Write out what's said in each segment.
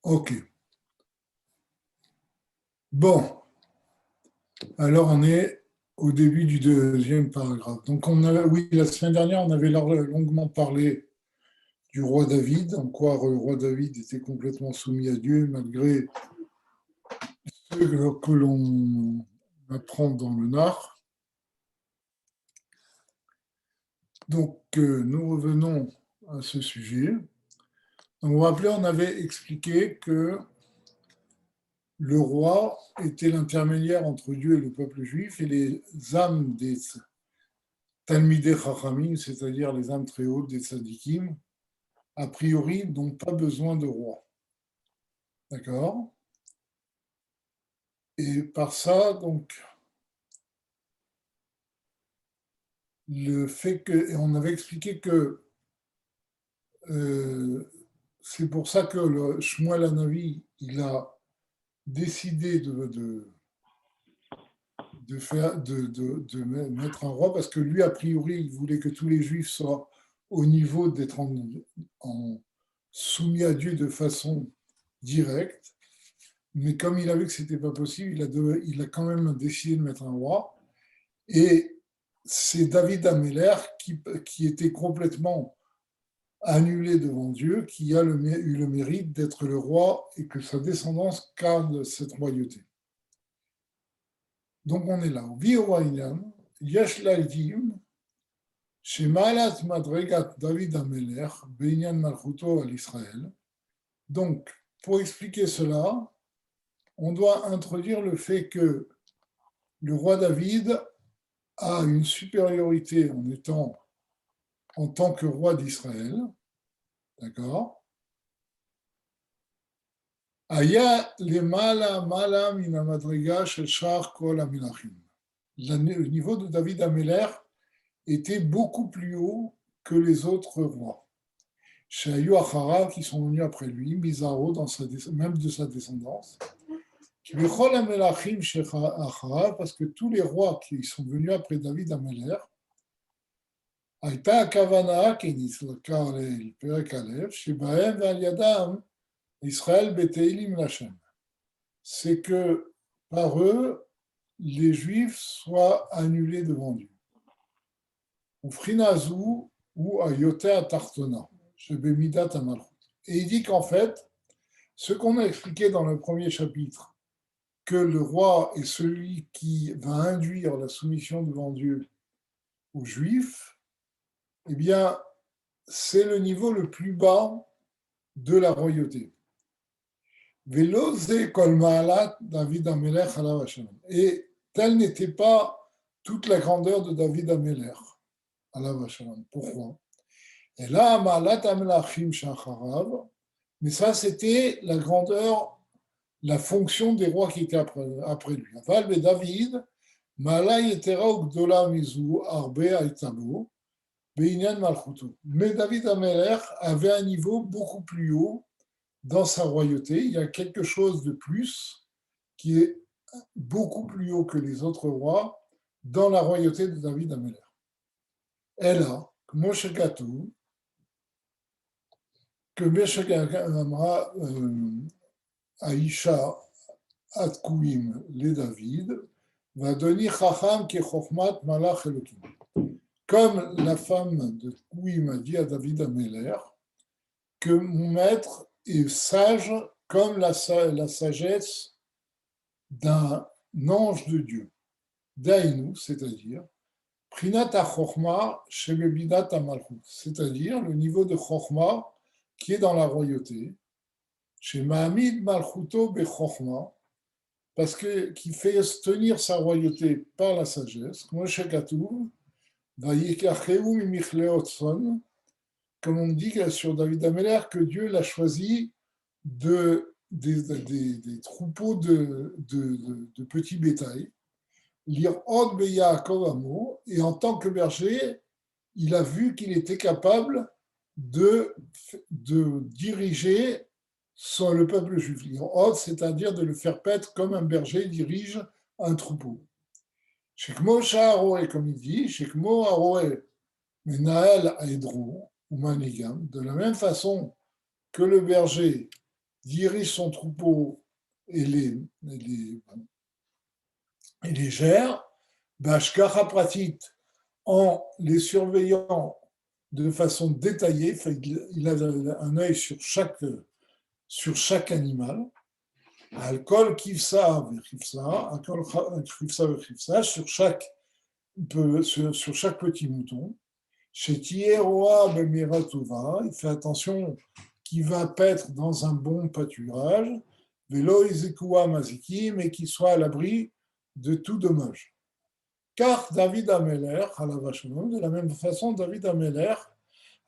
Ok. Bon, alors on est au début du deuxième paragraphe. Donc oui, la semaine dernière, on avait longuement parlé du roi David, en quoi le roi David était complètement soumis à Dieu, malgré ce que l'on apprend dans le Nar. Donc, nous revenons à ce sujet. Donc, vous vous rappelez, on avait expliqué que le roi était l'intermédiaire entre Dieu et le peuple juif, et les âmes des Talmidei Chachamim, c'est-à-dire les âmes très hautes des tzadikim, a priori, n'ont pas besoin de roi. D'accord? Et par ça, donc, le fait que, et on avait expliqué que euh, c'est pour ça que le Shmuel Hanavi, il a décidé de mettre un roi, parce que lui, a priori, il voulait que tous les juifs soient au niveau d'être soumis à Dieu de façon directe. Mais comme il a vu que ce n'était pas possible, il a quand même décidé de mettre un roi. Et c'est David Ameller qui était complètement annulé devant Dieu, qui a eu le mérite d'être le roi et que sa descendance garde cette royauté. Donc on est là. Yesh Laïdim, chez Malat Madregat David Ameller, Benyan Malchuto à l'Israël. Donc, pour expliquer cela, on doit introduire le fait que le roi David a une supériorité en tant que roi d'Israël, d'accord? Aya le mala mina madriga shel shar kol amelachim. Le niveau de David Ameller était beaucoup plus haut que les autres rois. Shayu Achara, qui sont venus après lui, Mizaro, même de sa descendance. Parce que tous les rois qui sont venus après David Ameller, הייתה הכוונה, כי נסלקה לפרק א', שבהם ועל ידם ישראל בתהילים לשם. C'est que par eux, les Juifs soient annulés devant Dieu. Ou frinazu ou ayotea tartona, shebemidat amalchut. Et il dit qu'en fait, ce qu'on a expliqué dans le premier chapitre, que le roi est celui qui va induire la soumission devant Dieu aux Juifs, eh bien, c'est le niveau le plus bas de la royauté. Et telle n'était pas toute la grandeur de David Ameller. Pourquoi? Et là, mais ça, c'était la grandeur, la fonction des rois qui étaient après lui. David, mais David Ameller avait un niveau beaucoup plus haut dans sa royauté. Il y a quelque chose de plus qui est beaucoup plus haut que les autres rois dans la royauté de David Ameller. Elle a, Moshe Gatou, que Moshe Amra Aïcha Atkouim les David, va donner Chacham qui Chochmat Malach Elokim. Comme la femme de Kouim a dit à David Ameller, que mon maître est sage comme la sagesse d'un ange de Dieu. Dainu, c'est-à-dire Prinat HaChochma Shebebidat HaMalchut, c'est-à-dire le niveau de Chochma qui est dans la royauté, chez Mahamid Malchuto Bechochma, parce que qui fait tenir sa royauté par la sagesse, comme on dit sur David Ameller, que Dieu l'a choisi des troupeaux de petits bétails, lire Od Beyaakov Amo, et en tant que berger, il a vu qu'il était capable de diriger le peuple juif. Lire Od, c'est-à-dire de le faire paître comme un berger dirige un troupeau. Shekmo Shaharoé, comme il dit, Shekmo Haroé, Menael Aedro, ou Manigam, de la même façon que le berger dirige son troupeau et les gère, Bashkacha Pratit, en les surveillant de façon détaillée, il a un œil sur chaque animal, Al-Kol Kivsa Vechivsa, Al-Kol Kivsa Vechivsa, sur chaque petit mouton. Chez Tieroa Bemiratova, il fait attention qu'il va paître dans un bon pâturage, Velo Izekua Mazikim, et qu'il soit à l'abri de tout dommage. Car David Ameler, à la vache, de la même façon, David Ameler,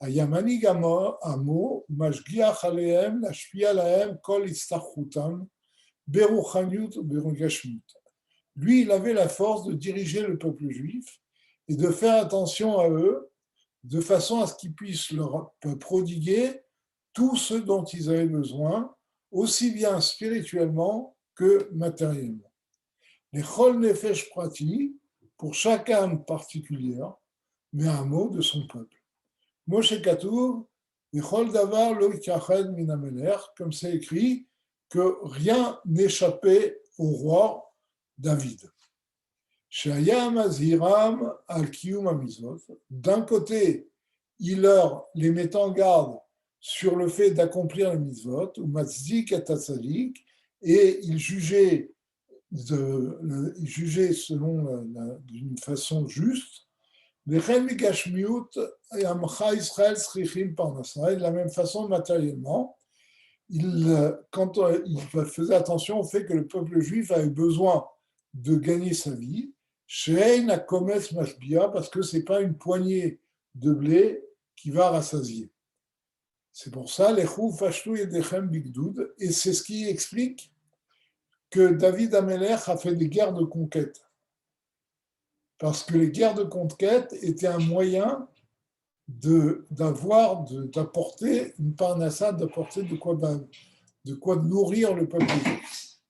à Yamani Gamo, Amo, Mashgiach Aleem, Lashpia Laem, Kol Istachutam, Beruchaniut, Berugashmut. Lui, il avait la force de diriger le peuple juif et de faire attention à eux, de façon à ce qu'ils puissent leur prodiguer tout ce dont ils avaient besoin, aussi bien spirituellement que matériellement. Les Chol Nefesh Prati, pour chaque âme particulière, mais un mot de son peuple. Moshe Katour, les Chol Davar Lo Yached Min Ameler, comme c'est écrit, que rien n'échappait au roi David. Shayam Aziram al Kiyum Amizot. D'un côté, il les met en garde sur le fait d'accomplir les mitzvot, ou Matzik et Tatzadik, et il jugeait selon d'une façon juste. De la même façon, matériellement, quand il faisait attention au fait que le peuple juif avait besoin de gagner sa vie, parce que ce n'est pas une poignée de blé qui va rassasier. C'est pour ça, et c'est ce qui explique que David Ameler a fait des guerres de conquête. Parce que les guerres de conquête étaient un moyen d'apporter une parnassa, d'apporter de quoi nourrir le peuple juif.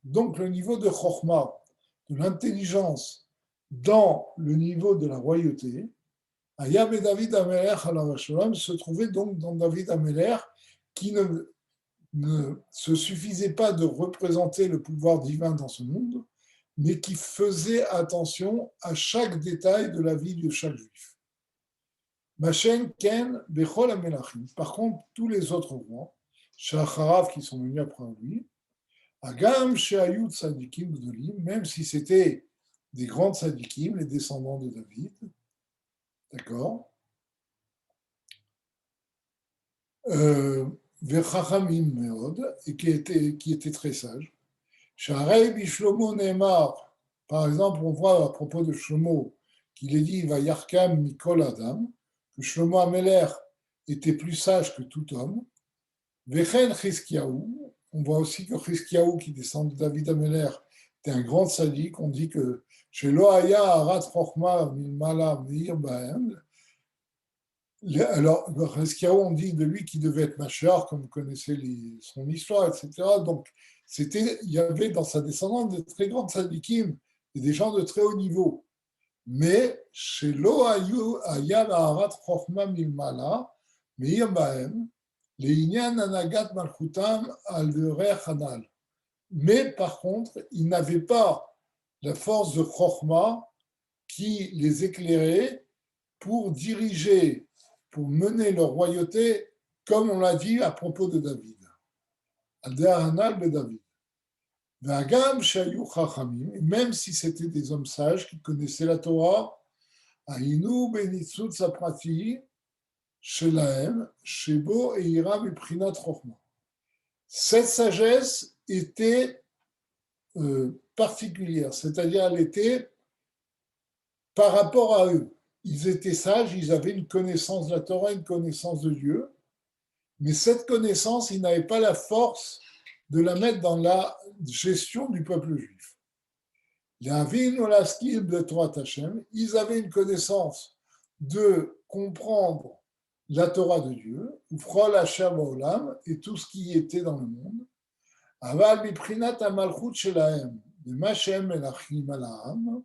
Donc le niveau de Chokhma, de l'intelligence dans le niveau de la royauté, Ayab et David Ameler se trouvait donc dans David Ameler qui ne se suffisait pas de représenter le pouvoir divin dans ce monde, mais qui faisait attention à chaque détail de la vie de chaque juif. Machen Ken Bechol Amelachim. Par contre, tous les autres rois, Shacharav qui sont venus après lui, Agam Sheayut Sadikim Gdolim, même si c'était des grands Sadikim, les descendants de David, d'accord, Vechachamim Meod, et qui étaient très sages. Sharei Bishlomo Neemar, par exemple, on voit à propos de Shlomo qu'il est dit va Yarkam Mikol Adam, que Shlomo Ameler était plus sage que tout homme. Vechen Chizkiyahu, on voit aussi que Chizkiyahu, qui descend de David Ameler, était un grand sadique. On dit que chez Loaya Arat Chochma Milmala Meir Bahem. Alors, Chizkiyahu, on dit de lui qu'il devait être Machar, comme vous connaissez son histoire, etc. Donc, il y avait dans sa descendance de très grandes sadikim et des gens de très haut niveau. Mais chez Loayu Ayam Arat Chochma Milmala Meir Bahem, les Inyan Anagat Malchutam al-Derech Hanal. Mais par contre, ils n'avaient pas la force de Chochma qui les éclairait pour diriger, pour mener leur royauté, comme on l'a dit à propos de David. Al-Derech Hanal de David. Même si c'était des hommes sages qui connaissaient la Torah, Aïnou Benitzut Saprati, Shelaem, Shebo et Hiram et Prinat Chochma. Cette sagesse était particulière, c'est-à-dire elle était par rapport à eux. Ils étaient sages, ils avaient une connaissance de la Torah, une connaissance de Dieu, mais cette connaissance, ils n'avaient pas la force de la mettre dans la gestion du peuple juif. Ils avaient une connaissance de comprendre la Torah de Dieu, Ufrol Asher Baolam, et tout ce qui était dans le monde. Aval Biprinat Amalchut Shelaem, de Machem Elachim Alaam,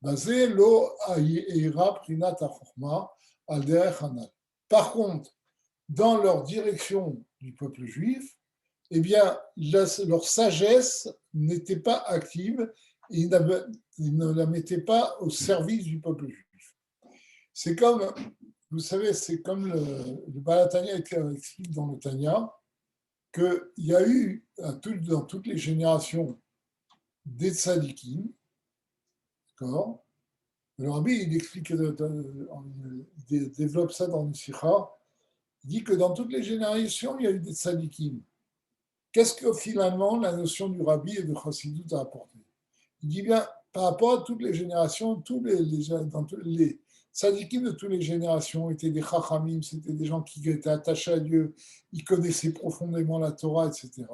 Basé lo eira prinat achorma al derech hanal. Par contre, dans leur direction du peuple juif, eh bien, leur sagesse n'était pas active et ils ne la mettaient pas au service du peuple juif. C'est comme, vous savez, c'est comme le Baal Tanya explique dans le Tanya, qu'il y a eu dans toutes les générations des tzadikim, d'accord. Le Rabbi, il explique, il développe ça dans le Sikha, il dit que dans toutes les générations, il y a eu des tzadikim. Qu'est-ce que finalement la notion du Rabbi et de Chassidut a apporté? Il dit bien, par rapport à toutes les générations, dans tous les tzadikim de toutes les générations étaient des chachamim, c'était des gens qui étaient attachés à Dieu, ils connaissaient profondément la Torah, etc.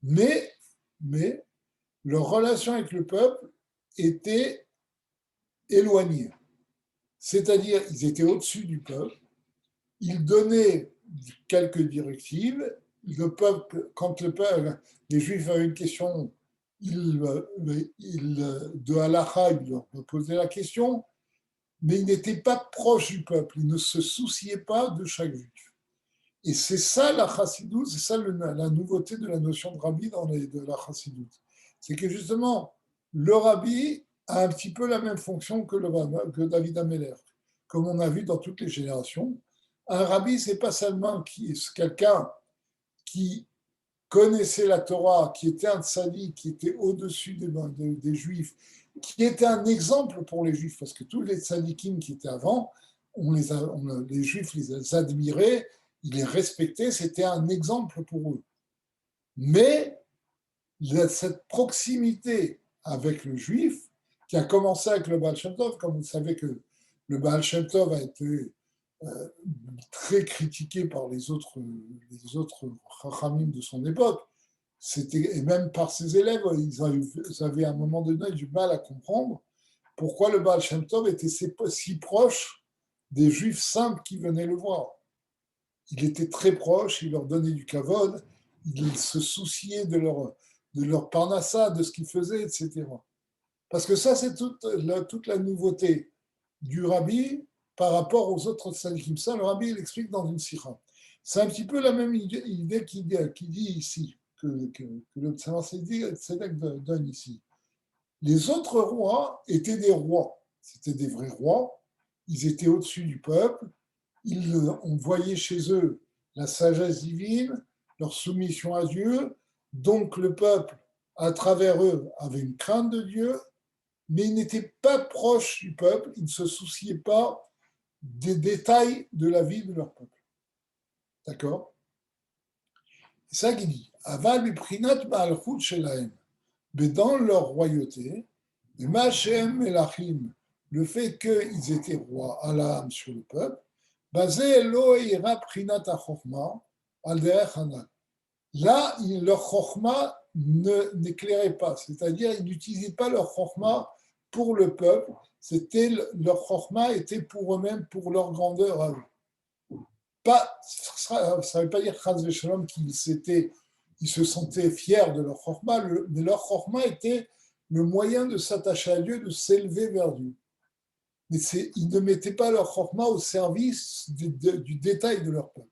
Mais leur relation avec le peuple était éloignée. C'est-à-dire, ils étaient au-dessus du peuple, ils donnaient quelques directives, le peuple, quand les Juifs avaient une question, de halakha, ils leur posaient la question, mais ils n'étaient pas proches du peuple, ils ne se souciaient pas de chaque Juif. Et c'est ça la chassidoute, c'est ça la nouveauté de la notion de rabbi de la chassidoute. C'est que justement, le rabbi a un petit peu la même fonction que David Ameller, comme on a vu dans toutes les générations. Un rabbi, c'est pas seulement quelqu'un qui connaissait la Torah, qui était un tzaddik, qui était au-dessus des Juifs, qui était un exemple pour les Juifs, parce que tous les tzaddikim qui étaient avant, les Juifs les admiraient, ils les respectaient, c'était un exemple pour eux. Mais cette proximité avec le Juif, qui a commencé avec le Baal Shem Tov, comme vous savez que le Baal Shem Tov a été très critiqué par les autres chachamim de son époque, et même par ses élèves, ils avaient à un moment donné du mal à comprendre pourquoi le Baal Shem Tov était si proche des Juifs simples qui venaient le voir. Il était très proche, il leur donnait du kavod, il se souciait de leur parnassa, de ce qu'ils faisaient, etc. Parce que ça, c'est toute la nouveauté du rabbi par rapport aux autres tzadikim. Ça, le rabbi, il explique dans une sikha. C'est un petit peu la même idée qu'il dit ici, que le tzaddik donne ici. Les autres rois étaient des rois, c'était des vrais rois, ils étaient au-dessus du peuple, on voyait chez eux la sagesse divine, leur soumission à Dieu, donc le peuple, à travers eux, avait une crainte de Dieu, mais ils n'étaient pas proches du peuple, ils ne se souciaient pas des détails de la vie de leur peuple. D'accord? C'est ça qu'il dit. Aval biprinat ma'alchut shelahem. Mais dans leur royauté, et Machem Melachim, le fait qu'ils étaient rois à l'âme sur le peuple, basé lo ira prinat achorma al derech hanal. Là, leur chorma n'éclairait pas, c'est-à-dire ils n'utilisaient pas leur chorma pour le peuple, leur chorma était pour eux-mêmes, pour leur grandeur à eux. Pas, ça ne veut pas dire qu'ils se sentaient fiers de leur chorma, mais leur chorma était le moyen de s'attacher à Dieu, de s'élever vers Dieu. Mais ils ne mettaient pas leur chorma au service du détail de leur peuple.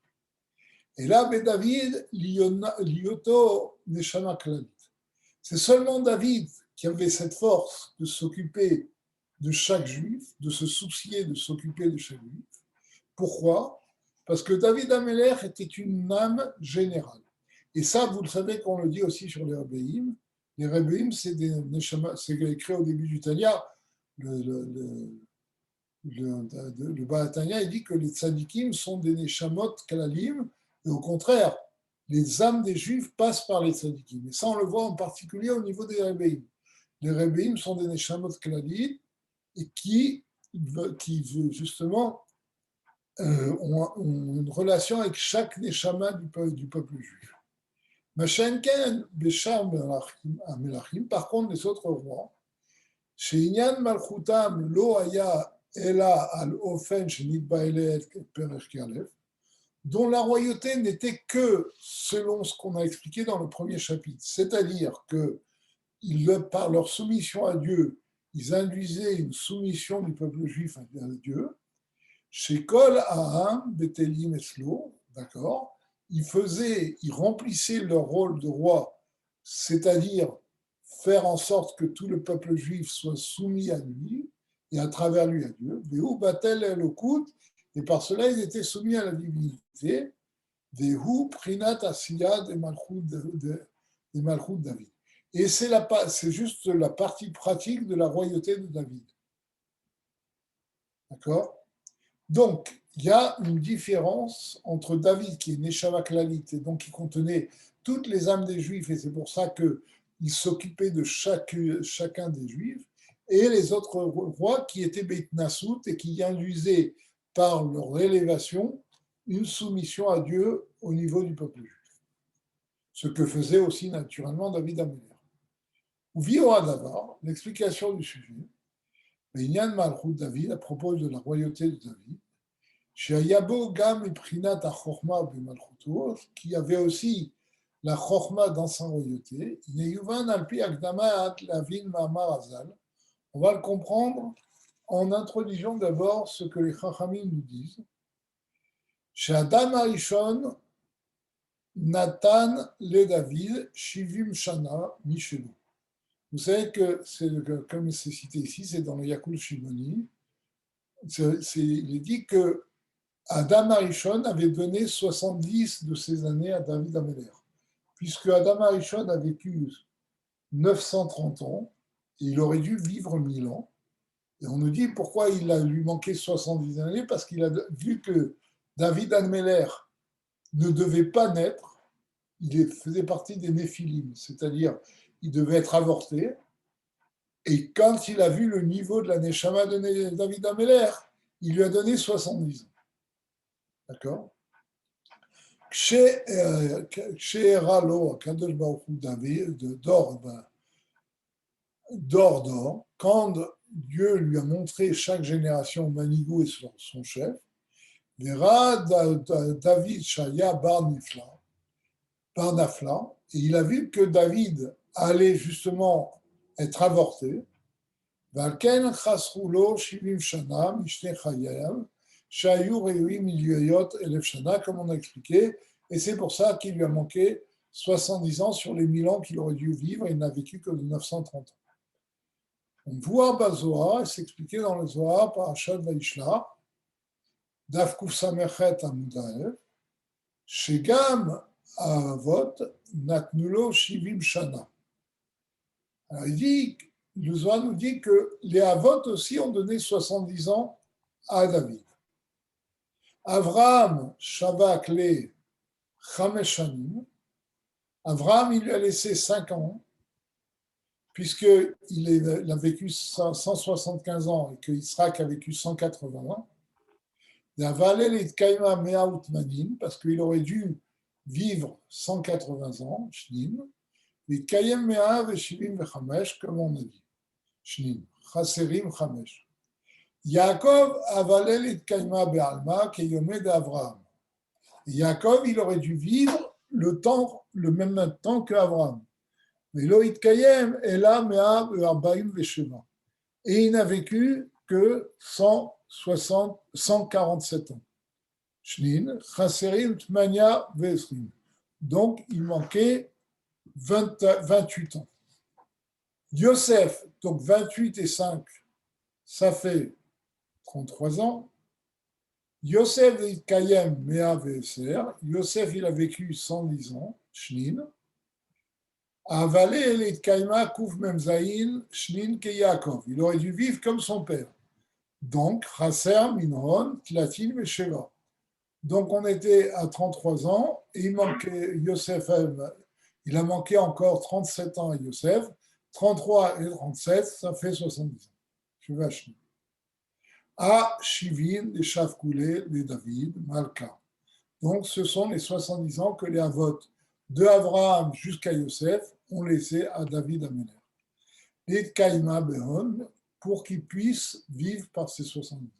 Et là, David, Lioto Neshama Klalit. C'est seulement David qui avait cette force de s'occuper de chaque juif, de se soucier de s'occuper de chaque juif. Pourquoi? Parce que David Ameller était une âme générale. Et ça, vous le savez qu'on le dit aussi sur les Rebbeim. Les Rebbeim, c'est écrit au début du Tanya. Le Baal Tanya, il dit que les tzadikim sont des neshamot kalalim, et au contraire, les âmes des Juifs passent par les tzadikim. Et ça, on le voit en particulier au niveau des Rebbeim. Les Rebbeim sont des neshamot kalalim et qui justement ont une relation avec chaque neshama du peuple juif. Machenken, Béchar Melachim, par contre, les autres rois, chez Inyan Malchutam, lo haya ela al ofen shenit baelet perech kalef, dont la royauté n'était que selon ce qu'on a expliqué dans le premier chapitre, c'est-à-dire que par leur soumission à Dieu, ils induisaient une soumission du peuple juif à Dieu. Chez Kol Aham Betelim Eslo, d'accord, ils remplissaient leur rôle de roi, c'est-à-dire faire en sorte que tout le peuple juif soit soumis à lui et à travers lui à Dieu. Vehu Batel Elokut, et par cela ils étaient soumis à la divinité. Vehu Prinat Asiya de Malchut David. Et c'est juste la partie pratique de la royauté de David. D'accord? Donc, il y a une différence entre David, qui est Neshama Klalit, et donc qui contenait toutes les âmes des Juifs, et c'est pour ça qu'il s'occupait de chacun des Juifs, et les autres rois qui étaient Beit Nassout et qui induisaient par leur élévation une soumission à Dieu au niveau du peuple juif. Ce que faisait aussi naturellement David Améler. Ou Vioa Davar, l'explication du sujet, Inyan Malchut David, à propos de la royauté de David, Shayabo Gam et Prinat Achorma Bemalchuto, qui avait aussi la Chorma dans sa royauté, Neyuvan Alpi Agdama Lavin Mamar Azal. On va le comprendre en introduisant d'abord ce que les Chachamim nous disent. Shadam Arishon Nathan le David Shivim Shana Mishelu. Vous savez que, comme c'est cité ici, c'est dans le Yakul Shimoni, il est dit que Adam Arishon avait donné 70 de ses années à David Améler, puisque Adam Arishon a vécu 930 ans, et il aurait dû vivre 1000 ans. Et on nous dit pourquoi il a lui manqué 70 années, parce qu'il a vu que David Améler ne devait pas naître, il faisait partie des Néphilim, c'est-à-dire il devait être avorté, et quand il a vu le niveau de la Neshama de David Améler, il lui a donné 70 ans. D'accord? Chez Ralo, Kadosh Baruch Hu David, d'or, quand Dieu lui a montré chaque génération Manigou et son chef, verra David Shaya Bar Nafla, et il a vu que David allait justement être avorté. Valken Chasrulo Shivim Shana, Mishne Chayav, Shayu Reui Milioyot Elef Shana, comme on a expliqué, et c'est pour ça qu'il lui a manqué 70 ans sur les 1000 ans qu'il aurait dû vivre, et il n'a vécu que de 930 ans. On voit Bazoa, et c'est expliqué dans le Zohar par Achad Vaishla, Dafkuf Samechet Amudaev, Shegam Avot Natnulo Shivim Shana. Alors il dit, le Zohar nous dit que les Avot aussi ont donné 70 ans à David. Avraham Shavak le Chameshanim. Avraham, il lui a laissé 5 ans, puisqu'il a vécu 175 ans et que Yitzhak a vécu 180 ans. Parce qu'il aurait dû vivre 180 ans, Shnim, comme on a dit. Shnim, Chaserim Chamesh. Yaakov avalel et kaima be'alma keyomé d'Avraham. Yaakov, il aurait dû vivre le même temps qu'Avraham. Mais Loït Kayem est là, Mea Be'arbaim Vesheva. Et il n'a vécu que 147 ans. Shnin, Chaserim Tmania Vesrim. Donc, il manquait 28 ans. Yosef, donc 28 et 5, ça fait 33 ans. Yosef et Kayem Mea Veser. Yosef, il a vécu 110 ans. Shnin. Avalé et Kaima Kouf Memzaïn Shnin ke Yaakov. Il aurait dû vivre comme son père. Donc, Chaser Minron Tlatin Vesheva. Donc, on était à 33 ans et il manquait Yosef, il a manqué encore 37 ans à Yosef. 33 et 37, ça fait 70 ans. Je vais acheter. À Shivin, les Shavkoulé, les David, Malka. Donc, ce sont les 70 ans que les Avot de Abraham jusqu'à Yosef ont laissé à David Améler. Et Kaïma Behon, pour qu'il puisse vivre par ces 70 ans.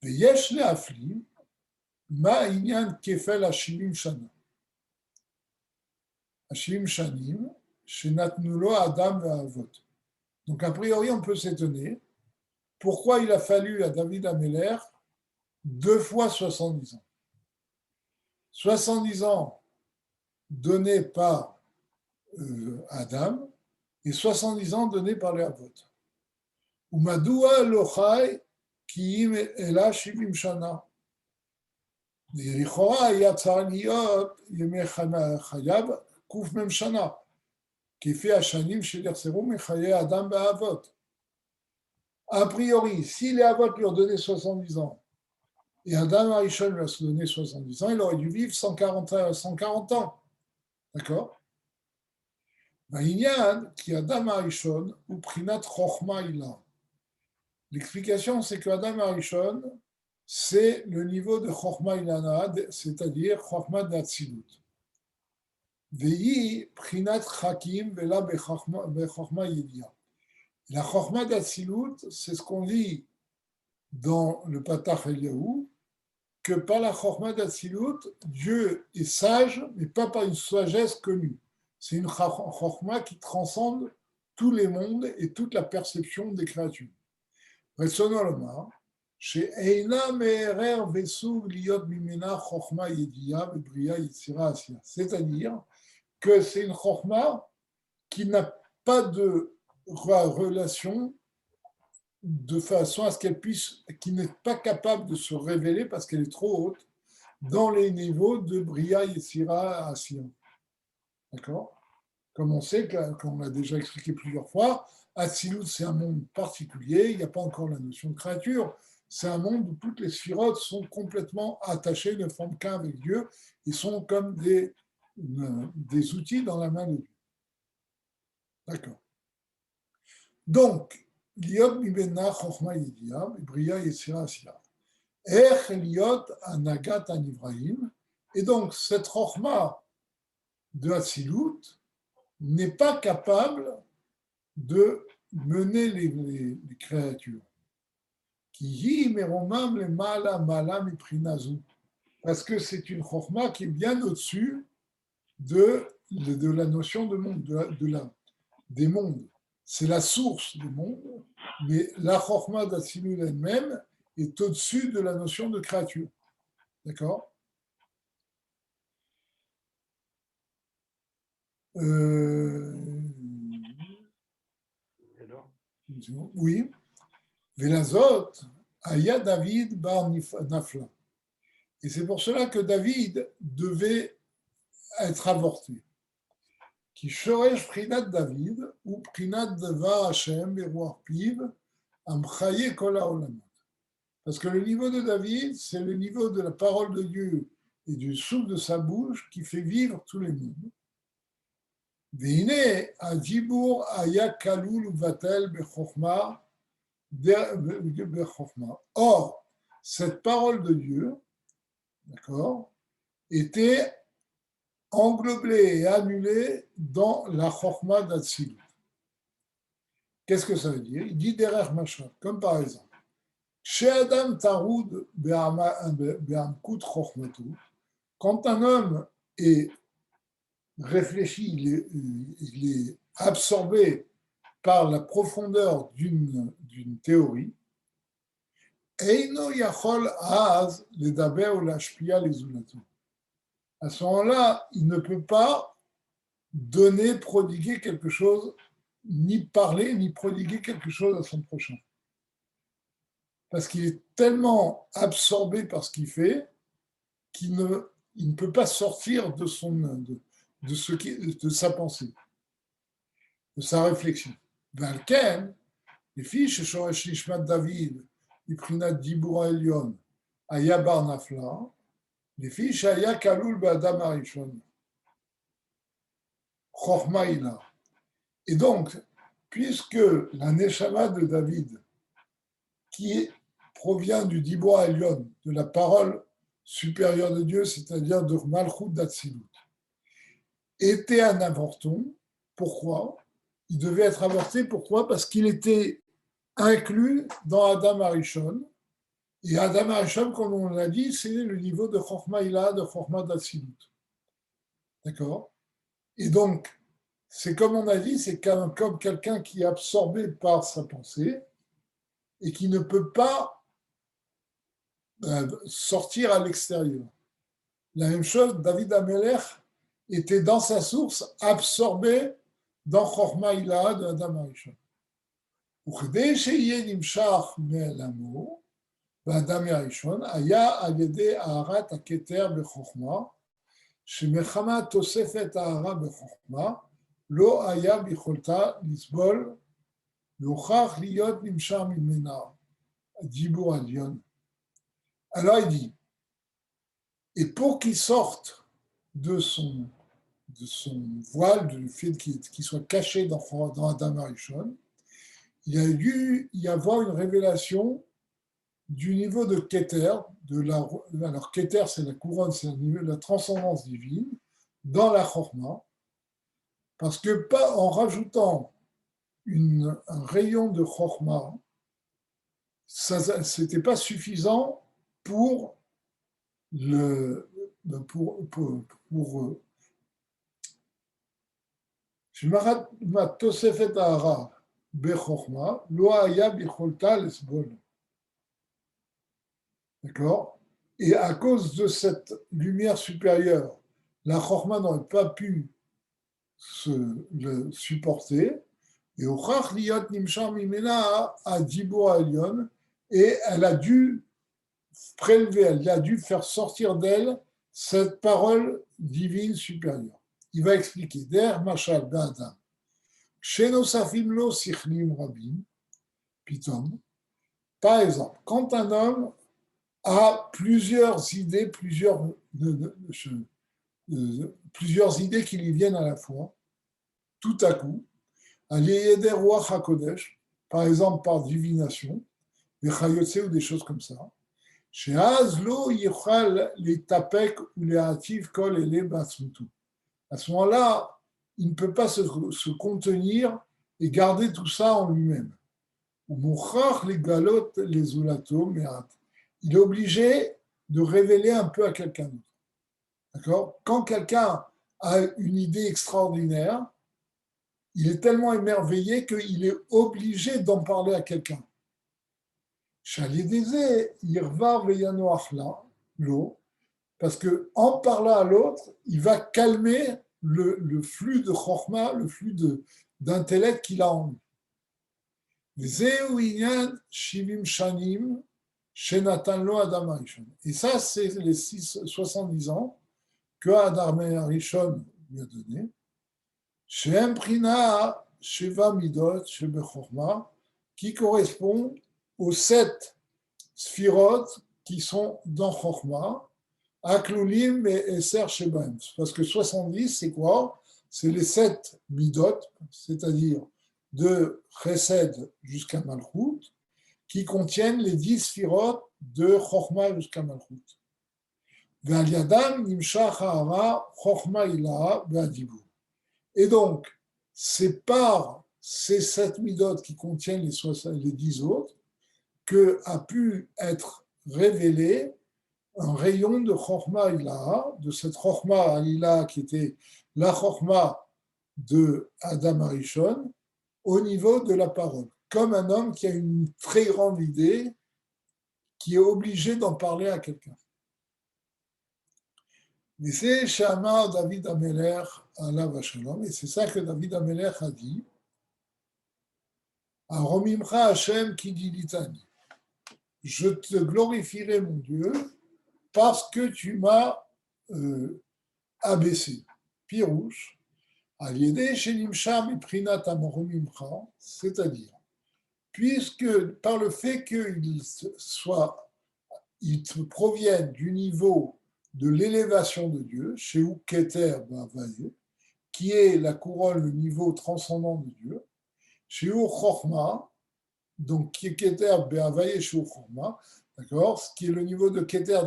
Et Yesh le Aflim, Ma Inyan Kefel Hashivim Shana. Hashivim Shanim, chez Natnulo Adam et Avot. Donc, a priori, on peut s'étonner pourquoi il a fallu à David Améler 2 fois 70 ans. 70 ans donnés par Adam et 70 ans donnés par les Avot. Umadoua lochai kiim ela shivim shana. לכאורה היה צריך להיות ימי חייו קמ"ם שנה, כפי השנים שנחסרו מחיי אדם באבות. A priori, si les Avot lui ont donné 70 ans et Adam Arishon lui a donné 70 ans, il aurait dû vivre 140 ans. D'accord? Vaïnian, qui Adam Arishon, ou Prinat Chochma Ila. L'explication, c'est que Adam Arishon, c'est le niveau de Chochma Ilana, c'est-à-dire Chochma d'Atsilut. Vehi Prinat Chakim, Vela Bechachma Yedia. La Chochma d'Atsilut, c'est ce qu'on dit dans le Patach Eliyahu, que par la Chochma d'Atsilut, Dieu est sage, mais pas par une sagesse connue. C'est une Chochma qui transcende tous les mondes et toute la perception des créatures. Retsono lomar, she'eina me'erer vesug liot mimena Chochma Yedia Bebria Yitzira Asiya. C'est-à-dire que c'est une Chochma qui n'a pas de relation de façon à ce qu'elle puisse, qui n'est pas capable de se révéler parce qu'elle est trop haute dans les niveaux de Bria Yetzira Asiya. D'accord? Comme on sait, comme on l'a déjà expliqué plusieurs fois, Atsilut, c'est un monde particulier, il n'y a pas encore la notion de créature, c'est un monde où toutes les sphirotes sont complètement attachées, ne forment qu'un avec Dieu, et sont comme des outils dans la main de Dieu. D'accord. Donc, Liot Mibena Chochma Yedia, Bria Yetzira Asiya. Ech Liot Anagat Anivrahim. Et donc, cette Chochma de Atsilut n'est pas capable de mener les créatures. Parce que c'est une chokhma qui est bien au-dessus de la notion de monde, des mondes. C'est la source des mondes, mais la chokhma d'Atsilut elle-même est au-dessus de la notion de créature. D'accord? Oui. Velazot, Aya David bar Nafla. Et c'est pour cela que David devait être avorté. Qui shoresh prinat David, ou prinat devar Hashem, beruach piv, amchaye kol haolamot. Parce que le niveau de David, c'est le niveau de la parole de Dieu et du souffle de sa bouche qui fait vivre tous les mondes. Veine, adibur aya kalul uvatel bechokma. Or, cette parole de Dieu, d'accord, était englobée et annulée dans la Chokhma d'Atsilut. Qu'est-ce que ça veut dire? Il dit derrière Machal, comme par exemple, chez Adam Taroud Be'amkut Chokhmatu, quand un homme est réfléchi, il est absorbé par la profondeur d'une théorie, Eino Yachol Az le Daber ou l'Ashpia les Zulatou. À ce moment-là, il ne peut pas donner, prodiguer quelque chose, ni parler, ni prodiguer quelque chose à son prochain. Parce qu'il est tellement absorbé par ce qu'il fait qu'il ne peut pas sortir de sa pensée, de sa réflexion. Valken, les filles chez Shoresh Nishmat David, Iprinat Dibura Elion, Aya Bar Nafla, les filles chez Aya Kaloul Ba'adam Arishon, Chochma Ila. Et donc, puisque la Neshama de David, qui provient du Dibura Elion, de la parole supérieure de Dieu, c'est-à-dire de Malchut d'Atsilut, était un avorton, pourquoi? Il devait être avorté, pourquoi? Parce qu'il était inclus dans Adam Arishon. Et Adam Arishon, comme on l'a dit, c'est le niveau de Chochma Ila, de Chochma d'Atsilut. D'accord? Et donc, c'est comme on a dit, c'est comme quelqu'un qui est absorbé par sa pensée et qui ne peut pas sortir à l'extérieur. La même chose, David Amelech était dans sa source, absorbé dans Chorma Ilaha de Adam Arishon. וכדי שיהיה נמשך מעולמו, באדם הראשון, היה על ידי הארת הכתר בחוכמה, שמחמת תוספת ההרה בחוכמה, לא היה ביכולתה לסבול, והוכח להיות נמשך ממנה, הדיבור העליון. Alors il dit, et pour qu'il sorte de son voile, du fait qu'il soit caché dans Adam Arishon, il a dû y avoir une révélation du niveau de Keter, alors Keter c'est la couronne, c'est le niveau de la transcendance divine, dans la Chorma, parce que pas en rajoutant un rayon de Chorma, c'était pas suffisant pour תוספת ההרה בחוכמה, לא היה ביכולתה לסבול. D'accord? Et à cause de cette lumière supérieure, la Chorma n'aurait pas pu le supporter. Et Ochach liyot nimshar mimena à Dibur Elyon, et elle a dû prélever, elle a dû faire sortir d'elle cette parole divine supérieure. Il va expliquer. Der mashal be'adam. Shenosafim lo sichlim rabim, pitom. Par exemple, quand un homme a plusieurs idées, plusieurs idées qui lui viennent à la fois, tout à coup, Aliyeder Ruach HaKodesh, par exemple par divination, des chayotse ou des choses comme ça, sheaz lo yichal les tapek ou les hativ kol ele batzmutu. À ce moment-là, il ne peut pas se contenir et garder tout ça en lui-même. Ou mouchach les galot les zulato me'at. Il est obligé de révéler un peu à quelqu'un d'autre. D'accord? Quand quelqu'un a une idée extraordinaire, il est tellement émerveillé qu'il est obligé d'en parler à quelqu'un. Parce qu'en parlant à l'autre, il va calmer le flux de chorma, le flux d'intellect qu'il a en lui. Et ça, c'est les 70 ans que Adam Arishon lui a donné. Shem Prina Sheva Midot Shebe Chorma, qui correspond aux 7 sphirot qui sont dans Chorma, Aklulim et Eser Shebaim. Parce que 70, c'est quoi? C'est les 7 midot, c'est-à-dire de Chesed jusqu'à Malchut, qui contiennent les 10 sphirot de Chorma jusqu'à Malchut. Ve'al yadam nimshach ha'ara Chorma ilaha ve'adibur. Et donc, c'est par ces 7 midot qui contiennent les 10 autres que a pu être révélé un rayon de Chorma Ilaha, de cette Chorma Ilaha qui était la Chorma de Adam Arishon, au niveau de la parole. Comme un homme qui a une très grande idée, qui est obligé d'en parler à quelqu'un. Mais c'est Shamar David Amelech alav Shalom, et c'est ça que David Amelech a dit. Aromimcha Hashem ki dilitani. Je te glorifierai, mon Dieu, parce que tu m'as abaissé. Pirouche, Aliede Shenimshar Miprinat Amoromimcha, c'est-à-dire, puisque par le fait qu'il provienne du niveau de l'élévation de Dieu, chez Keter Ba'avaye, qui est la couronne, le niveau transcendant de Dieu, chez Chorma, donc qui est Keter Ba'avaye chez Chorma, d'accord, ce qui est le niveau de Keter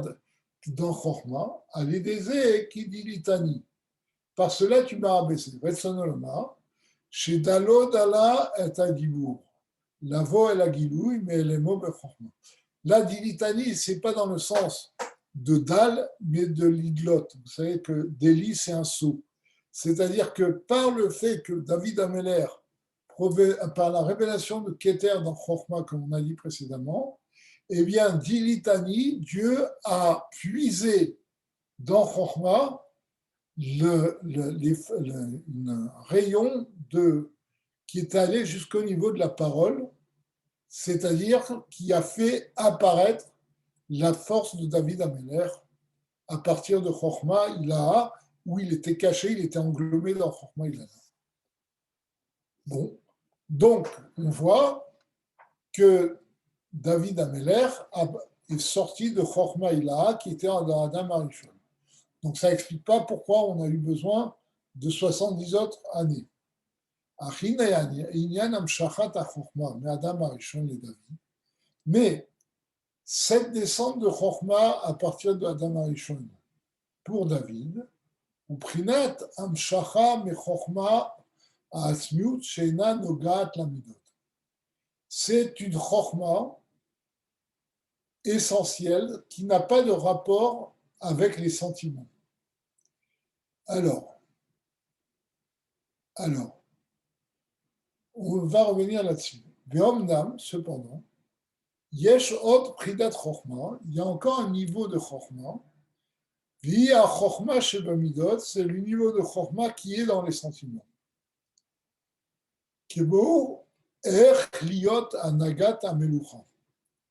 dans Chorma, à l'Edézé qui dit litanie. Par cela, tu m'as abaissé. Retsanolama, chez Dalo Dala et Adibour. La vo et la gilouille, mais les mots bechorma. La dilitanie, ce n'est pas dans le sens de Dal, mais de l'idlote. Vous savez que Deli, c'est un seau. C'est-à-dire que par le fait que David Ameller, par la révélation de Keter dans Chokhmah, comme on a dit précédemment, eh bien, dit Litani, Dieu a puisé dans Chokhmah un rayon qui est allé jusqu'au niveau de la parole, c'est-à-dire qui a fait apparaître la force de David Ameller à partir de Chokhmah Ilaha, où il était caché, il était englobé dans Chokhmah Ilaha. Bon, donc on voit que David Ameller est sorti de Chokhmah Ilaha qui était dans Adam Arishon. Donc ça n'explique pas pourquoi on a eu besoin de 70 autres années. Mais cette descente de Chokhmah à partir de Adam Arishon pour David, ou Prinat Amshacha me Chokhmah Asmiut Sheina Nogat Lamidot. C'est une Chokhmah essentielle qui n'a pas de rapport avec les sentiments. Alors, on va revenir là-dessus. Ve'omnam, cependant, Yesh Od Pridat Chokhmah, il y a encore un niveau de Chokhmah. Via Chokhmah Shebamidot, c'est le niveau de Chokhmah qui est dans les sentiments. Kebo Ech Liot Anagat Amelucha.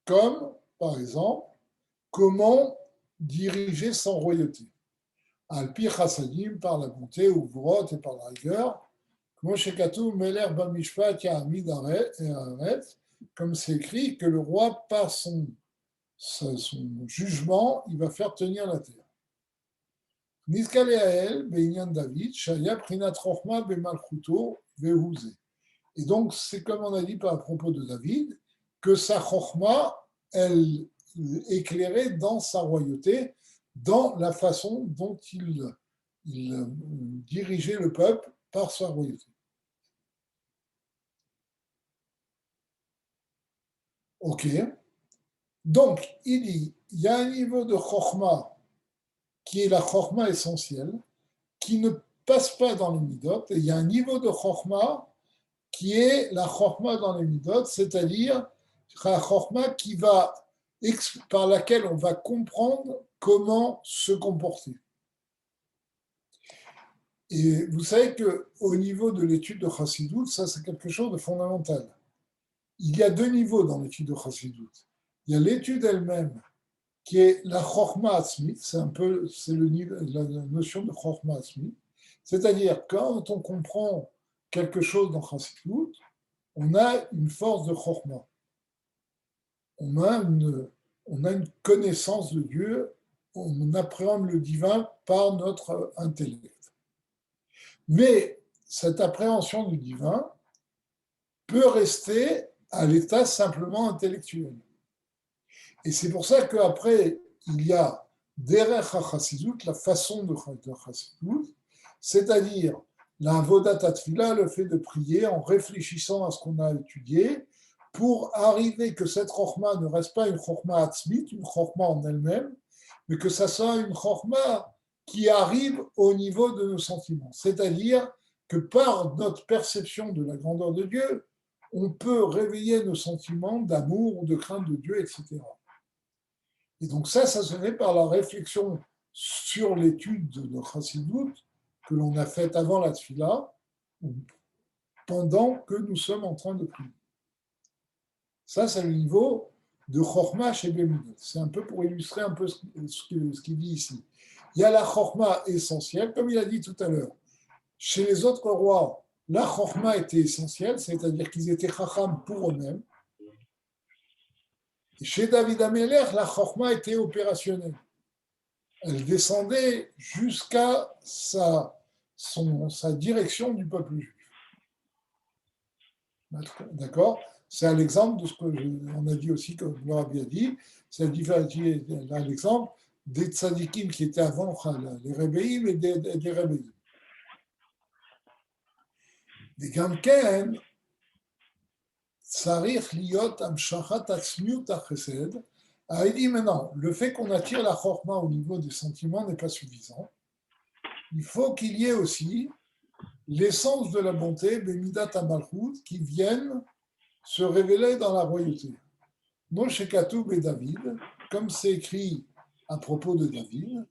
Comme, par exemple, comment diriger sans royauté. Al-Pi Chassadim, par la bonté, ou Vrot et par la rigueur. Comme c'est écrit que le roi, par son jugement, il va faire tenir la terre. David, et donc, c'est comme on a dit par propos de David, que sa chokhma, elle éclairait dans sa royauté, dans la façon dont il dirigeait le peuple par sa royauté. Ok. Donc, il y a un niveau de chokhma qui est la chokhma essentielle, qui ne passe pas dans les midot, et il y a un niveau de chokhma qui est la chokhma dans les midot, c'est-à-dire la chokhma par laquelle on va comprendre comment se comporter. Et vous savez qu'au niveau de l'étude de Chassidut, ça c'est quelque chose de fondamental. Il y a deux niveaux dans l'étude de Chassidut. Il y a l'étude elle-même, qui est la Chokhmah Atzmi, c'est la notion de Chokhmah Atzmi, c'est-à-dire quand on comprend quelque chose dans Chassidut, on a une force de Chokhmah. On a une connaissance de Dieu, on appréhende le divin par notre intellect. Mais cette appréhension du divin peut rester à l'état simplement intellectuel. Et c'est pour ça qu'après, il y a Derech HaChassidut, la façon de Chassidut, c'est-à-dire la Avodat HaTfila, le fait de prier en réfléchissant à ce qu'on a étudié, pour arriver que cette chokhma ne reste pas une chokhma atzmit, une chokhma en elle-même, mais que ça soit une chokhma qui arrive au niveau de nos sentiments. C'est-à-dire que par notre perception de la grandeur de Dieu, on peut réveiller nos sentiments d'amour ou de crainte de Dieu, etc. Et donc ça se fait par la réflexion sur l'étude de Chassidut que l'on a faite avant la Tfila, ou pendant que nous sommes en train de prier. Ça, c'est le niveau de Chokhmah chez Bemidot. C'est un peu pour illustrer un peu ce qu'il dit ici. Il y a la Chokhmah essentielle, comme il a dit tout à l'heure. Chez les autres rois, la Chokhmah était essentielle, c'est-à-dire qu'ils étaient Chacham pour eux-mêmes. Et chez David Ameller, la Chokhmah était opérationnelle. Elle descendait jusqu'à sa direction du peuple juif. D'accord? C'est à l'exemple de ce qu'on a dit aussi, comme vous l'avez dit, c'est à l'exemple des tzadikim qui étaient avant les rébéim et des rébéim. Des gamken, tsarich liot amshachat atzmiut achesed, a dit maintenant, le fait qu'on attire la chokhmah au niveau des sentiments n'est pas suffisant. Il faut qu'il y ait aussi l'essence de la bonté, Bemidat Amalchut, qui viennent se révéler dans la royauté. Moshe Katoub et David, comme c'est écrit à propos de David,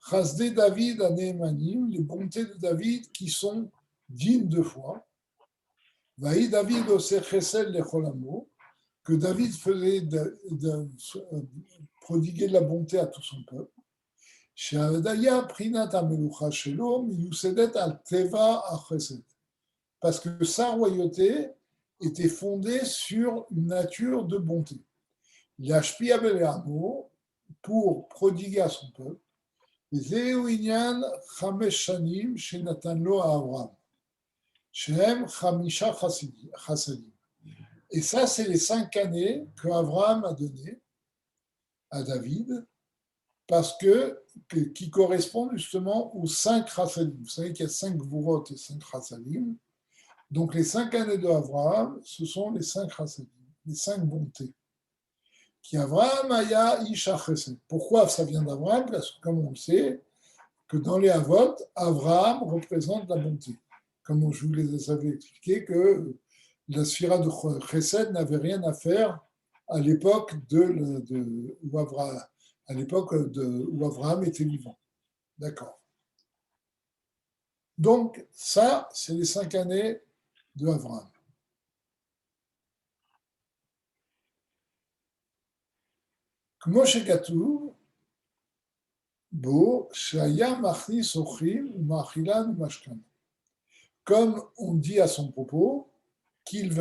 Chasdé David Anéemanim, les bontés de David qui sont dignes de foi. Vaï David Oseh Chesed Lecholamo, que David faisait prodiguer de la bonté à tout son peuple. She'adaya Prinat Amelucha Shelo, Miyusedet al Teva Achesed. Parce que sa royauté était fondée sur une nature de bonté. L'Ashpi Abeleamo, pour prodiguer à son peuple, Zeu Inyan Chamesh Shanim Shenatan Lo Avraham, Shem Chamisha Chasadim. Et ça, c'est les 5 années que Abraham a données à David, parce qui correspondent justement aux 5 Chassadim. Vous savez qu'il y a 5 Gvurot et 5 Chassadim. Donc les 5 années d'Abraham, ce sont les 5 Chassadim, les 5 bontés. Qui Abraham Aya Isha Chesed. Pourquoi ça vient d'Abraham? Parce que comme on le sait, que dans les Avot, Abraham représente la bonté. Comme je vous les avais expliqué, que la sphira de Chesed n'avait rien à faire à l'époque où Abraham était vivant. D'accord. Donc, ça, c'est les 5 années de Abraham. כמו שכתוב, בו, שהיה מכניס אורחים ומאכילן ומשכן. Comme on dit à son propos, qu'il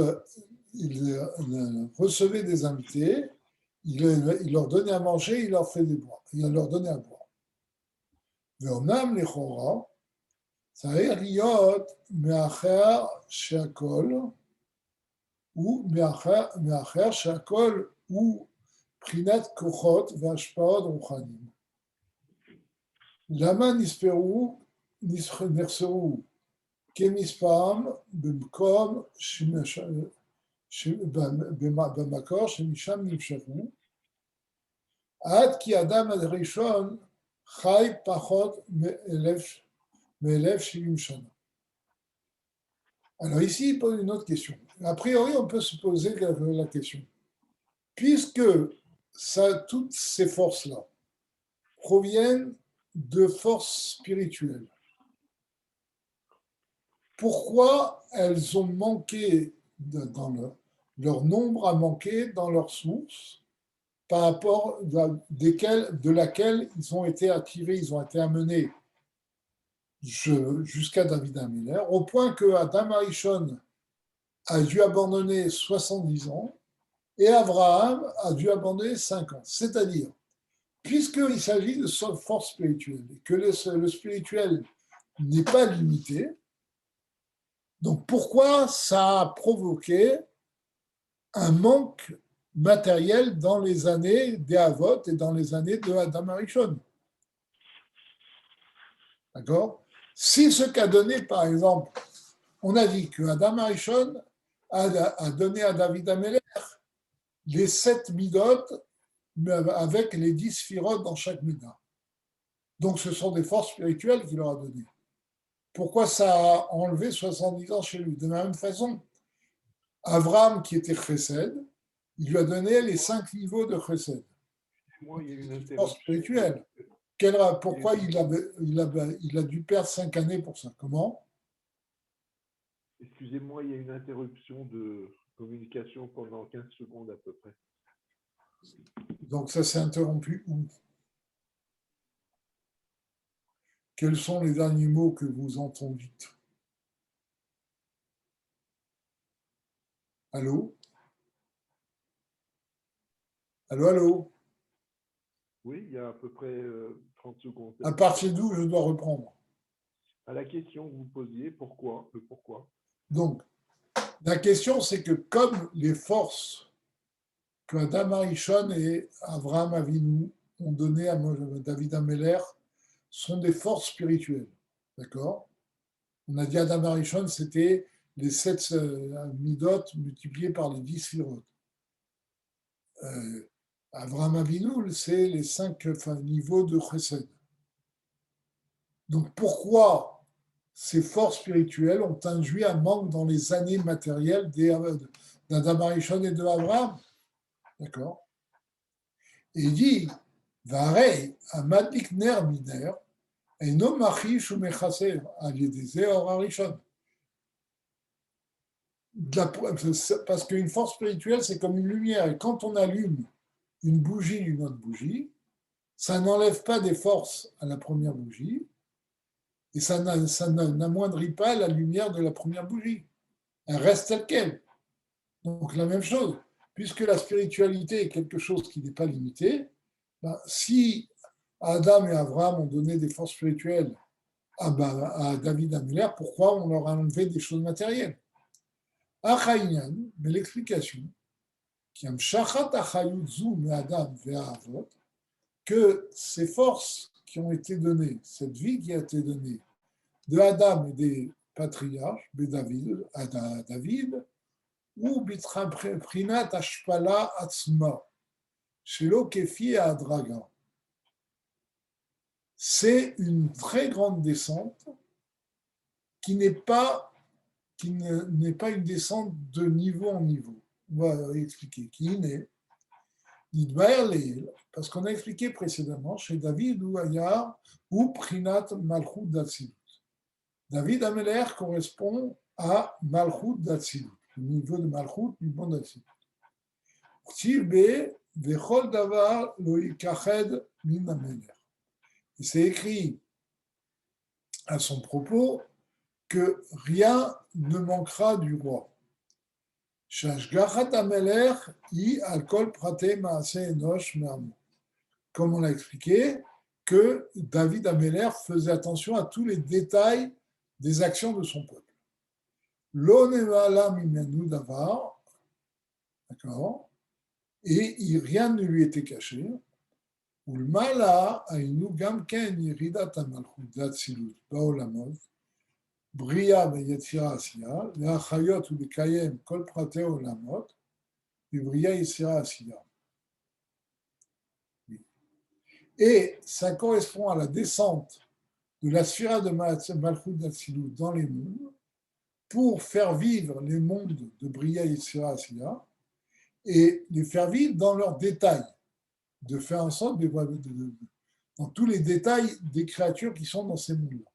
recevait des invités, il leur donnait à manger, il leur donnait à boire. ואומנם לכאורה, צריך להיות מאחר שהכל, מאחר שהכל הוא בחינת כוחות והשפעות רוחניים. למה נחסרו כמספרם במקום במקור שמשם נמשכו, עד כי אדם הראשון חי פחות מ-1070 שנה. Alors ici, il pose une autre question. A priori, on peut se poser la question. Puisque toutes ces forces-là proviennent de forces spirituelles, pourquoi elles ont manqué, leur nombre a manqué dans leur source par rapport de laquelle ils ont été attirés, ils ont été amenés jusqu'à David Améler, au point que Adam Arishon a dû abandonner 70 ans et Abraham a dû abandonner 5 ans. C'est-à-dire, puisqu'il s'agit de force spirituelle et que le spirituel n'est pas limité, donc pourquoi ça a provoqué un manque matériel dans les années des Havot et dans les années de Adam Arishon? D'accord? Si ce qu'a donné, par exemple, on a dit que Adam Arishon a donné à David Améler les 7 midot avec les 10 sphirotes dans chaque mida. Donc ce sont des forces spirituelles qu'il leur a données. Pourquoi ça a enlevé 70 ans chez lui? De la même façon, Abraham, qui était Chesed, il lui a donné les 5 niveaux de Chesed. Moi, il y a une force spirituelle. Pourquoi il a dû perdre 5 années pour ça? Comment? Excusez-moi, il y a une interruption de communication pendant 15 secondes à peu près. Donc ça s'est interrompu où? Quels sont les derniers mots que vous entendez? Allô? Allô? Oui, il y a à peu près 30 secondes. À partir d'où je dois reprendre? À la question que vous posiez, pourquoi? Donc, la question, c'est que comme les forces que Adam Arishon et Abraham Avinu ont données à David Améler sont des forces spirituelles. D'accord? On a dit Adam Arishon, c'était les 7 midot multipliés par les 10 sphirotes. Abraham Avinu, c'est les 5 niveaux de Chesed. Donc pourquoi ces forces spirituelles ont induit un manque dans les années matérielles d'Adam Arishon et de Abraham. D'accord? Et il dit, Varei, Amadik Ner Miner, et non Machish ou Mechaser, Aliedeze Or Arishon. Parce qu'une force spirituelle, c'est comme une lumière. Et quand on allume une bougie d'une autre bougie, ça n'enlève pas des forces à la première bougie, et ça n'amoindrit pas la lumière de la première bougie. Elle reste telle qu'elle. Donc la même chose, puisque la spiritualité est quelque chose qui n'est pas limité, ben, si Adam et Abraham ont donné des forces spirituelles à David Améler, pourquoi on leur a enlevé des choses matérielles? Achaïnan, mais l'explication, que ces forces qui ont été données, cette vie qui a été donnée de Adam et des patriarches, à David, ou Prinat Ashpala Atzma, Shelo Kefi et Adraga. C'est une très grande descente qui n'est pas une descente de niveau en niveau. On va expliquer. Qui est parce qu'on a expliqué précédemment chez David ou Prinat Malchut d'Atsilut. David Améler correspond à Malchut d'Atsilut, le niveau de Malchut du monde d'Atsilut. Vechol Davar lo yikached min Améler. Il s'est écrit à son propos que rien ne manquera du roi. Comme on l'a expliqué, que David Améler faisait attention à tous les détails des actions de son peuple. D'accord, et rien ne lui était caché. בריאה ויצירה עשייה, להחיות ולקיים כל פרטי עולמות, בבריאה יצירה עשייה. Et ça correspond à la descente de la sphira de Malchut d'Atsilut dans les mondes pour faire vivre les mondes de Bria Yetzira Asiya et les faire vivre dans leurs détails, de faire en sorte dans tous les détails des créatures qui sont dans ces mondes-là.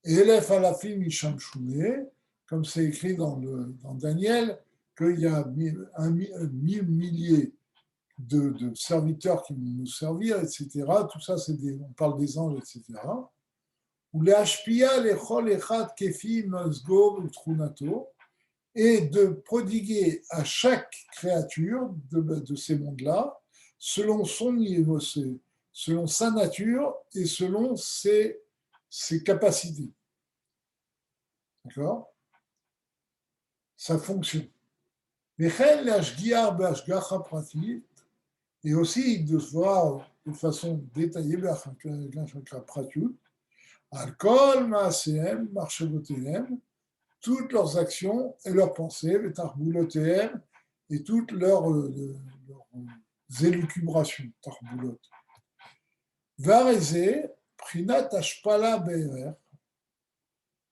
Et Elef Alafim Ishamshune, comme c'est écrit dans Daniel, qu'il y a 1000 milliers de serviteurs qui vont nous servir, etc. Tout ça, on parle des anges, etc. Ou les Hashpia, les Chol, Echad, Kefi, Mazgor, Utrunato, et de prodiguer à chaque créature de ces mondes-là, selon son niveau, selon sa nature et selon ses capacités. D'accord? Sa fonction. Et aussi de voir de façon détaillée Al-Kol, Maasehem, Marchevotehem, toutes leurs actions et leurs pensées, Tarbulotehem, et toutes leurs élucubrations, Tarbulot. Vareze, Prinat Ashpala Be'er,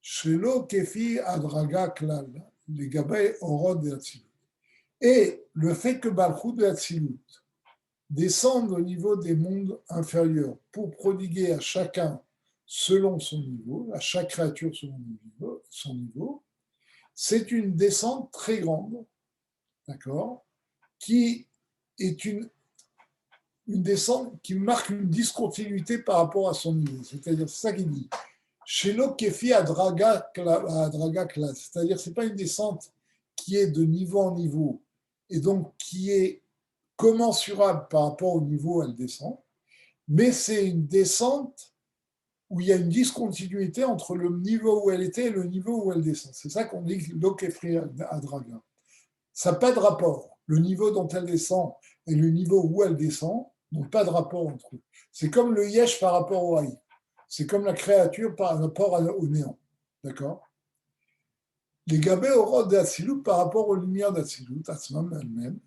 Shelo Kefi Adraga Klal, les Gabay Orod et Atzilut. Et le fait que Malchut et Atzilut descendent au niveau des mondes inférieurs pour prodiguer à chacun selon son niveau, à chaque créature selon son niveau, c'est une descente très grande, d'accord, qui est une descente qui marque une discontinuité par rapport à son niveau. C'est-à-dire, c'est ça qu'il dit. Chez l'Okefi à Draga classe, c'est-à-dire c'est pas une descente qui est de niveau en niveau et donc qui est commensurable par rapport au niveau où elle descend, mais c'est une descente où il y a une discontinuité entre le niveau où elle était et le niveau où elle descend. C'est ça qu'on dit l'Okefi à Draga. Ça n'a pas de rapport. Le niveau dont elle descend et le niveau où elle descend n'ont pas de rapport entre eux. C'est comme le yesh par rapport au haï. C'est comme la créature par rapport au néant. D'accord? Les gabé orod d'Atsilut par rapport aux lumières d'Atsilut, Atzmam elles-mêmes,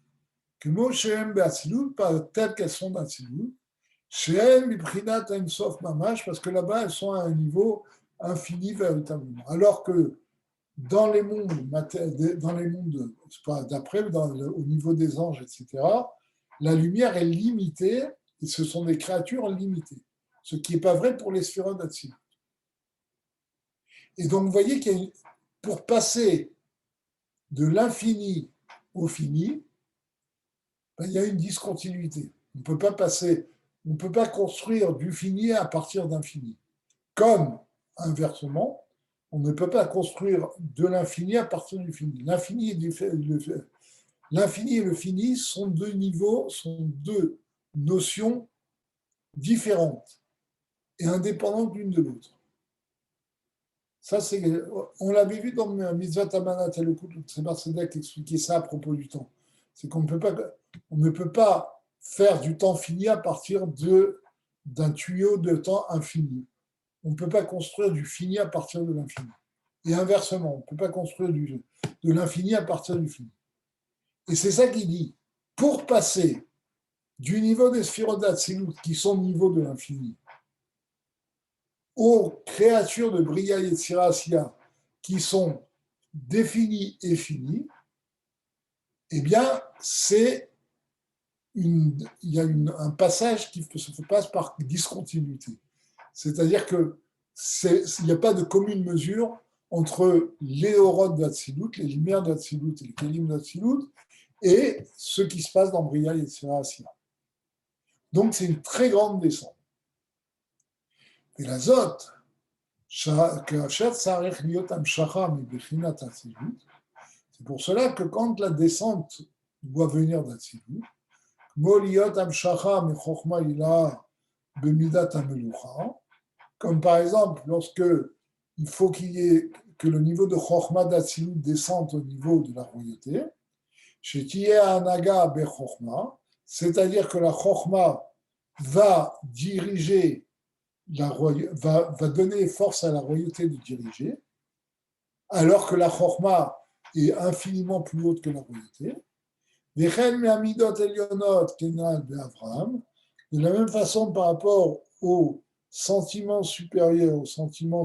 que Mosheem d'Atsilut, telles qu'elles sont d'Atsilut, Sheem Biprinat Ein Sof Mamash, parce que là-bas, elles sont à un niveau infini véritablement. Alors que dans les mondes, c'est pas d'après, au niveau des anges, etc., la lumière est limitée et ce sont des créatures limitées. Ce qui n'est pas vrai pour les sphéroïdes d'Atsilut. Et donc, vous voyez pour passer de l'infini au fini, ben, il y a une discontinuité. On ne peut pas construire du fini à partir d'infini. Comme, inversement, on ne peut pas construire de l'infini à partir du fini. L'infini et le fini sont deux niveaux, sont deux notions différentes et indépendantes l'une de l'autre. Ça, on l'avait vu dans Mitzvot Amanat Elokut, c'est Marcedek qui expliquait ça à propos du temps. C'est qu'on ne peut pas faire du temps fini à partir d'un tuyau de temps infini. On ne peut pas construire du fini à partir de l'infini. Et inversement, on ne peut pas construire de l'infini à partir du fini. Et c'est ça qu'il dit. Pour passer du niveau des sphéroïdes d'Atsilut, qui sont au niveau de l'infini, aux créatures de Bria et Tsirasia, qui sont définies et finies, eh bien, il y a un passage qui se passe par discontinuité. C'est-à-dire qu'il n'y a pas de commune mesure entre les orodes d'Atsilut, les lumières d'Atsilut et les kélim d'Atsilut, et ce qui se passe dans Bria et Tsirasia. Donc, c'est une très grande descente. Et la zot, c'est pour cela que quand la descente doit venir d'Atsilut, comme par exemple lorsque il faut que le niveau de Chokhmah d'Atsilut descende au niveau de la royauté, c'est-à-dire que la Chokhmah va diriger va donner force à la royauté de diriger, alors que la Chokhmah est infiniment plus haute que la royauté. De la même façon, par rapport aux sentiments supérieurs, aux sentiments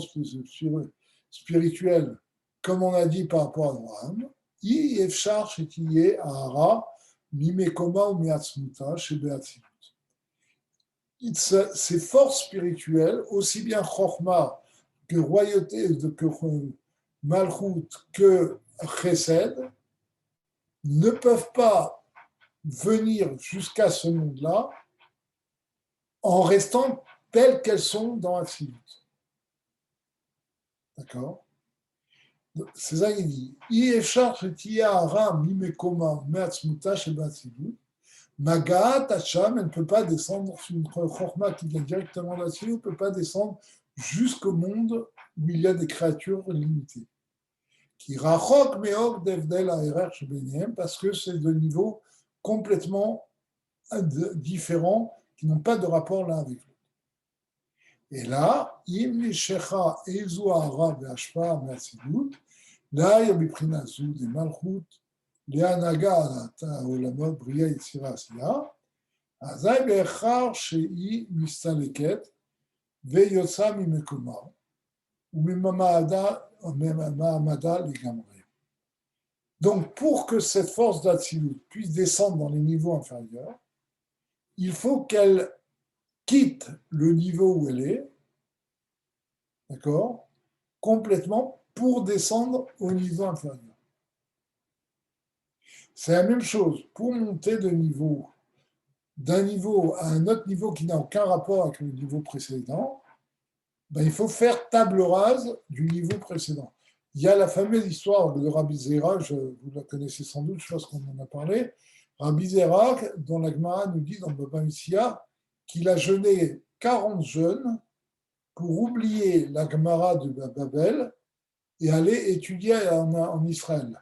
spirituels, comme on a dit par rapport à Abraham, ces forces spirituelles, aussi bien Chokhmah que royauté, que Malchut, que Chesed, ne peuvent pas venir jusqu'à ce monde-là en restant telles qu'elles sont dans Atsilut. D'accord? C'est ça qu'il dit. Magaat Hacham, elle ne peut pas descendre sur une Chokhmah qui vient directement d'Atsilut, elle ne peut pas descendre jusqu'au monde où il y a des créatures limitées. Qui rachok meok devdel ha'erer shebenehem, parce que c'est de niveaux complètement différents qui n'ont pas de rapport l'un avec l'autre. Et là, im nishecha ezu ha'ara ve'ashpa me'atsilut, là il y a b'prina zu de malchut להנהגה העולמות בריאה יצירה עשייה, אזי בהכרח שהיא מסתלקת ויוצאה ממקומה וממעמדה לגמרי. Donc, pour que cette force d'Atsilut puisse descendre dans les niveaux inférieurs, il faut qu'elle quitte le niveau où elle est, d'accord, complètement pour descendre au niveau inférieur. C'est la même chose. Pour monter d'un niveau à un autre niveau qui n'a aucun rapport avec le niveau précédent, ben, il faut faire table rase du niveau précédent. Il y a la fameuse histoire de Rabbi Zera, vous la connaissez sans doute, je pense qu'on en a parlé. Rabbi Zera, dont la Gemara nous dit dans Baba Messiah, qu'il a jeûné 40 jeûnes pour oublier la Gemara de Babel et aller étudier en Israël.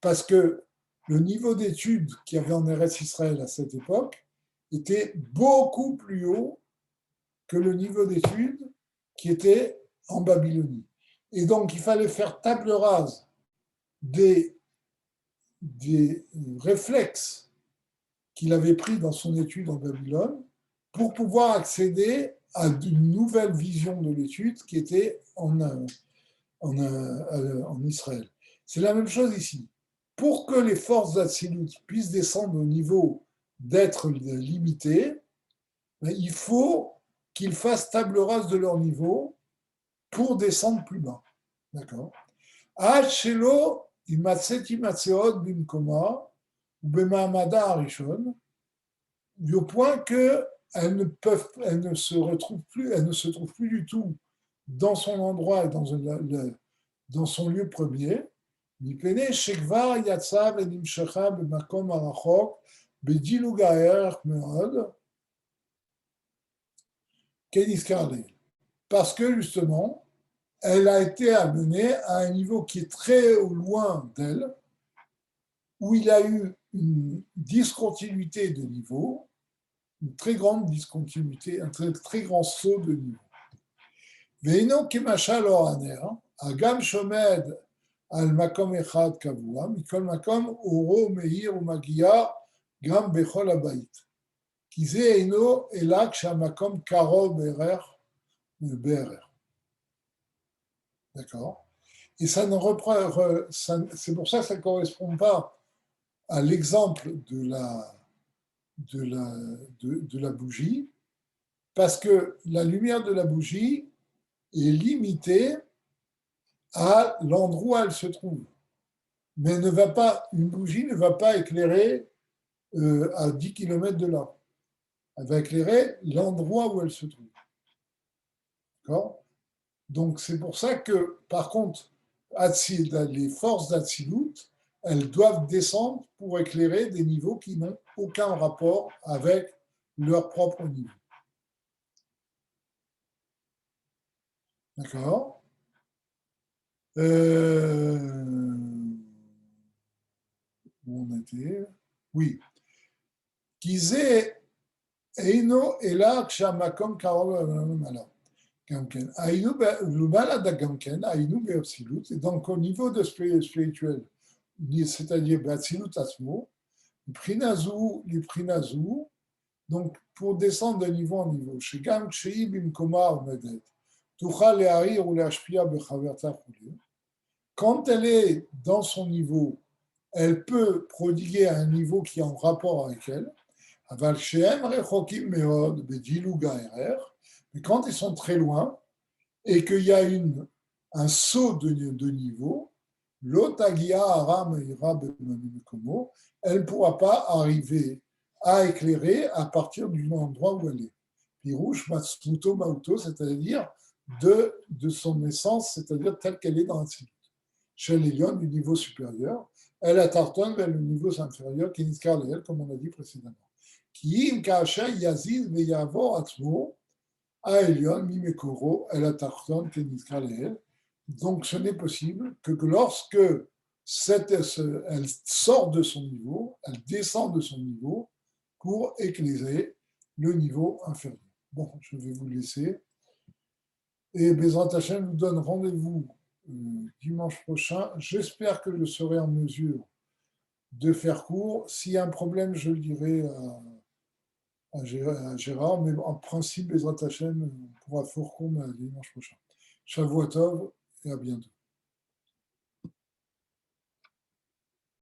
Parce que le niveau d'études qu'il y avait en Eretz Israël à cette époque était beaucoup plus haut que le niveau d'études qui était en Babylonie. Et donc, il fallait faire table rase des réflexes qu'il avait pris dans son étude en Babylone pour pouvoir accéder à une nouvelle vision de l'étude qui était en Israël. C'est la même chose ici. Pour que les forces d'Atsilut puissent descendre au niveau d'être limitées, il faut qu'ils fassent table rase de leur niveau pour descendre plus bas. D'accord. Ad shelo imatset imatseot bimkoma ou bema'amada harishon, au point que elles ne se trouvent plus du tout dans son endroit et dans son lieu premier. מפני שכבר יצא ונמשכה במקום הרחוק בדילוג הערך מאוד, כנזכר לעיל. Parce que justement, elle a été amenée à un niveau qui est très au loin d'elle, où il y a eu une discontinuité de niveau, une très grande discontinuité, un très grand saut de niveau. ואינו כמשל או הנר, הגם שעומד על מקום אחד קבוע, מכל מקום אורו מאיר ומגיע גם בכל הבית. כי זה אינו אלא כשהמקום קרוב בערך. D'accord. Et ça ne reprend, c'est pour ça que ça ne correspond pas à l'exemple de la bougie, parce que la lumière de la bougie est limitée à l'endroit où elle se trouve. Mais une bougie ne va pas éclairer à 10 km de là. Elle va éclairer l'endroit où elle se trouve. D'accord. Donc c'est pour ça que, par contre, les forces d'Atsilut, elles doivent descendre pour éclairer des niveaux qui n'ont aucun rapport avec leur propre niveau. D'accord. Où on était? Oui. Qu'ils אינו אלא כשהמקום קרוב למעלה. גם כן. גם כן, היינו באצילות, et donc au niveau de spirituel, c'est-à-dire באצילות עצמו, מבחינה זו, donc pour descendre de niveau en niveau, שגם כשהיא במקומה עומדת, תוכל להעיר ולהשפיע בחברתה וכו'. Quand elle est dans son niveau, elle peut prodiguer à un niveau qui est en rapport avec elle, אבל כשהם רחוקים מאוד בדילוג הערך, mais quand ils sont très loin et qu'il y a un saut de niveau, l'autre agia ara meira b'makom, elle ne pourra pas arriver à éclairer à partir du endroit où elle est. Pirouche matsuto mauto, c'est-à-dire de son essence, c'est-à-dire telle qu'elle est dans la cellule. Chez les lions du niveau supérieur, elle attartonne vers le niveau inférieur qui est comme on a dit précédemment. כי אם כאשר יזיז ויעבור עצמו, העליון ממקורו אל התחתון כנזכר לעיל. Donc ce n'est possible que lorsque elle sort de son niveau, elle descend de son niveau pour éclairer le niveau inférieur. Bon, je vais vous laisser. Et Bezrat Hashem nous donne rendez-vous dimanche prochain. J'espère que je serai en mesure de faire court. S'il y a un problème, je le dirai à Gérard, mais en principe, Bezrat Hashem pourra faire court dimanche prochain. Shavuot Tov et à bientôt.